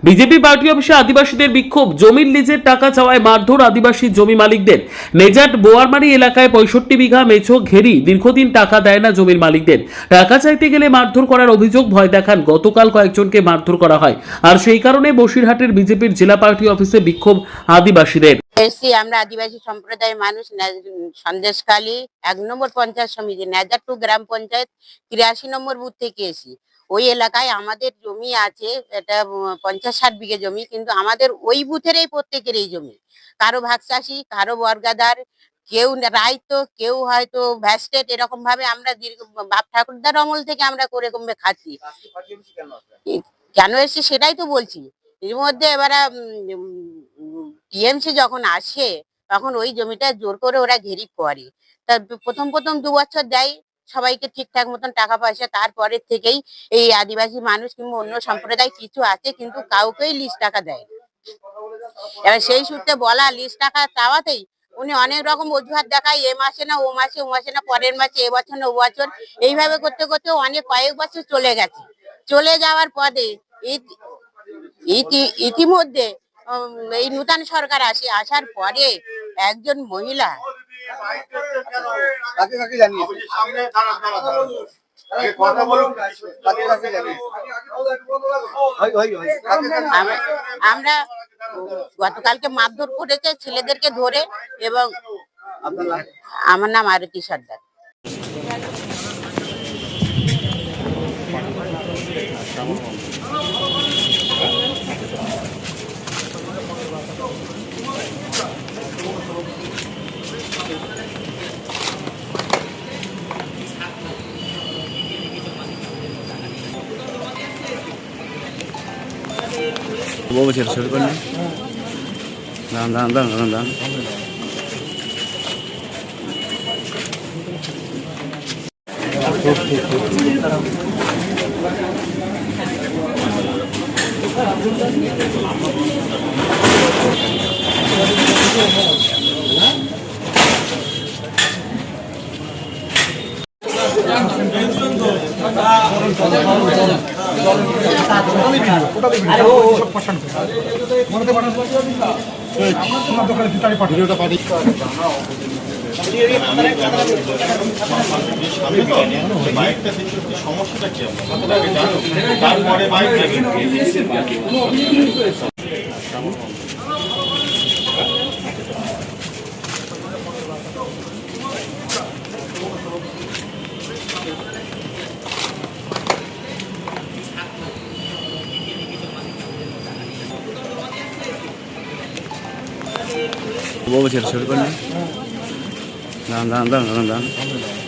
BJP party অফিসে আদিবাসীদের বিক্ষোভ, জমির লিজের টাকা চাওয়ায় মারধর আদিবাসী জমি মালিকদের। নেজাট বোয়ারমারি এলাকায় 65 বিঘা মেছো ঘেরি দীর্ঘদিন টাকা দেয় না জমির মালিকদের। টাকা চাইতে গেলে মারধর করার অভিযোগ ভয় দেখান। গতকাল কয়েকজনকে মারধর করা হয়, আর সেই কারণে বসিরহাটের বিজেপির জেলা পার্টি অফিসে বিক্ষোভ আদিবাসীদের। আমরা আদিবাসী সম্প্রদায়ের মানুষ সন্দেশখালী 1 নম্বর পঞ্চায়েত সমিতি নেজাট 2 গ্রাম পঞ্চায়েত 83 নম্বর বুথ থেকে এসি। ওই এলাকায় আমাদের জমি আছে, এটা 50-60 বিঘে জমি, কিন্তু আমাদের ওই বুথেরই প্রত্যেকের এই জমি। কারো ভাগ চাষি, কারো বর্গাদার, কেউ রায়ত, কেউ হয়তো ভ্যাস্টেড, এরকম ভাবে আমরা বাপ ঠাকুরদার আমল থেকে আমরা করে কমবে খাচ্ছি। কেন এসছি সেটাই তো বলছি। এর মধ্যে এবারে টিএমসি যখন আসে তখন ওই জমিটা জোর করে ওরা ঘেরি করে। তা প্রথম 2 বছর দেয় সবাইকে ঠিকঠাক মতন টাকা পয়সা, তারপরের থেকেই এই আদিবাসী মানুষ কিংবা অন্য সম্প্রদায় কিছু আছে কিন্তু কাউকেই লিস্ট টাকা দেয়। এবার সেই সূত্রে বলা লিস্ট টাকা চাওয়াতেই উনি অনেক রকম অজুহাত দেখায়, এ মাসে না ও মাসে, ও মাসে না পরের মাসে, এবছর না ও বছর, এইভাবে করতে করতে অনেক কয়েক বছর চলে গেছে। চলে যাওয়ার পরে ইতিমধ্যে এই নূতন সরকার আসার পরে একজন মহিলা আমরা গতকালকে মারধর করেছে ছেলেদেরকে ধরে, এবং আমার নাম আরতি সর্দার। वो बच्चे शुरू करने दान दान दान दान दान সমস্যাটা কি তারপরে वो बच्चे शुरू करने दान दान दान दान दान